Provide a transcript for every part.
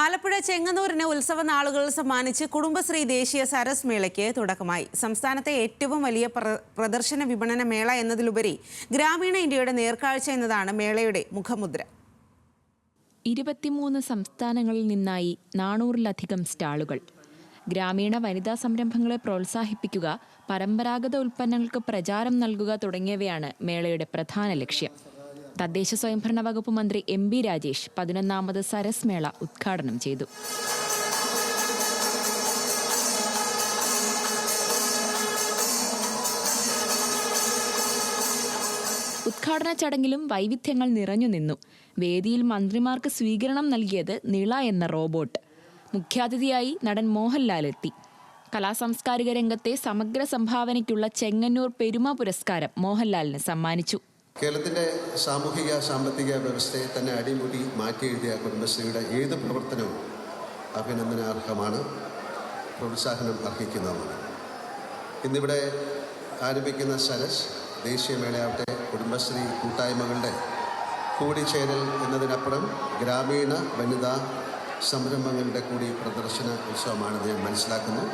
ആലപ്പുഴ ചെങ്ങന്നൂരിന് ഉത്സവ നാളുകൾ സമ്മാനിച്ച് കുടുംബശ്രീ ദേശീയ സരസ് മേളയ്ക്ക് തുടക്കമായി. സംസ്ഥാനത്തെ ഏറ്റവും വലിയ പ്രദർശന വിപണന മേള എന്നതിലുപരി ഗ്രാമീണ ഇന്ത്യയുടെ നേർക്കാഴ്ച എന്നതാണ് മേളയുടെ മുഖമുദ്ര. 23 സംസ്ഥാനങ്ങളിൽ നിന്നായി 400-ലധികം സ്റ്റാളുകൾ. ഗ്രാമീണ വനിതാ സംരംഭങ്ങളെ പ്രോത്സാഹിപ്പിക്കുക, പരമ്പരാഗത ഉൽപ്പന്നങ്ങൾക്ക് പ്രചാരം നൽകുക തുടങ്ങിയവയാണ് മേളയുടെ പ്രധാന ലക്ഷ്യം. തദ്ദേശ സ്വയംഭരണ വകുപ്പ് മന്ത്രി MB രാജേഷ് 11ാമത് സരസ് മേള ഉദ്ഘാടനം ചെയ്തു. ഉദ്ഘാടന ചടങ്ങിലും വൈവിധ്യങ്ങൾ നിറഞ്ഞു നിന്നു. വേദിയിൽ മന്ത്രിമാർക്ക് സ്വീകരണം നൽകിയത് നിള എന്ന റോബോട്ട്. മുഖ്യാതിഥിയായി നടൻ മോഹൻലാൽ എത്തി. കലാസാംസ്കാരിക രംഗത്തെ സമഗ്ര സംഭാവനയ്ക്കുള്ള ചെങ്ങന്നൂർ പെരുമ പുരസ്കാരം മോഹൻലാലിന് സമ്മാനിച്ചു. കേരളത്തിൻ്റെ സാമൂഹിക സാമ്പത്തിക വ്യവസ്ഥയെ തന്നെ അടിമുടി മാറ്റിയെഴുതിയ കുടുംബശ്രീയുടെ ഏത് പ്രവർത്തനവും അഭിനന്ദനാർഹമാണ്, പ്രോത്സാഹനം അർഹിക്കുന്നതുമാണ്. ഇന്നിവിടെ ആരംഭിക്കുന്ന സരസ് ദേശീയമേളയാവട്ടെ കുടുംബശ്രീ കൂട്ടായ്മകളുടെ കൂടിച്ചേരൽ എന്നതിനപ്പുറം ഗ്രാമീണ വനിതാ സംരംഭങ്ങളുടെ കൂടി പ്രദർശന ഉത്സവമാണെന്ന് ഞാൻ മനസ്സിലാക്കുന്നു.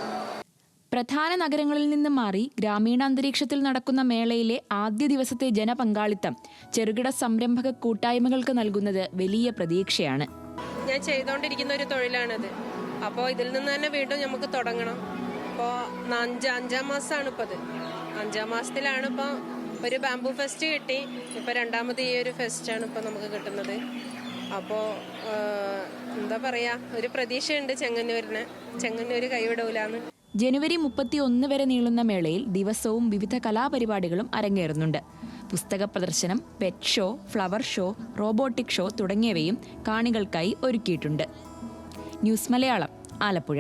പ്രധാന നഗരങ്ങളിൽ നിന്ന് മാറി ഗ്രാമീണ അന്തരീക്ഷത്തിൽ നടക്കുന്ന മേളയിലെ ആദ്യ ദിവസത്തെ ജനപങ്കാളിത്തം ചെറുകിട സംരംഭക കൂട്ടായ്മകൾക്ക് നൽകുന്നത് വലിയ പ്രതീക്ഷയാണ്. ഞാൻ ചെയ്തുകൊണ്ടിരിക്കുന്ന ഒരു തൊഴിലാണിത്. അപ്പോൾ ഇതിൽ നിന്ന് തന്നെ വീണ്ടും നമുക്ക് തുടങ്ങണം. ഇപ്പോൾ അഞ്ചാം മാസമാണ് ഇപ്പോൾ ഇത്. 5ാം മാസത്തിലാണ് ഇപ്പോൾ ഒരു ബാംബു ഫെസ്റ്റ് കിട്ടി. ഇപ്പോൾ 2ാമത് ഈ ഒരു ഫെസ്റ്റാണ് ഇപ്പോൾ നമുക്ക് കിട്ടുന്നത്. അപ്പോൾ എന്താ പറയുക, ഒരു പ്രതീക്ഷയുണ്ട് ചെങ്ങന്നൂർ കൈവിടൂലാന്ന്. ജനുവരി 31 വരെ നീളുന്ന മേളയിൽ ദിവസവും വിവിധ കലാപരിപാടികളും അരങ്ങേറുന്നുണ്ട്. പുസ്തക പ്രദർശനം, pet show, flower show, robotic show തുടങ്ങിയവയും കാണികൾക്കായി ഒരുക്കിയിട്ടുണ്ട്. ന്യൂസ് മലയാളം, ആലപ്പുഴ.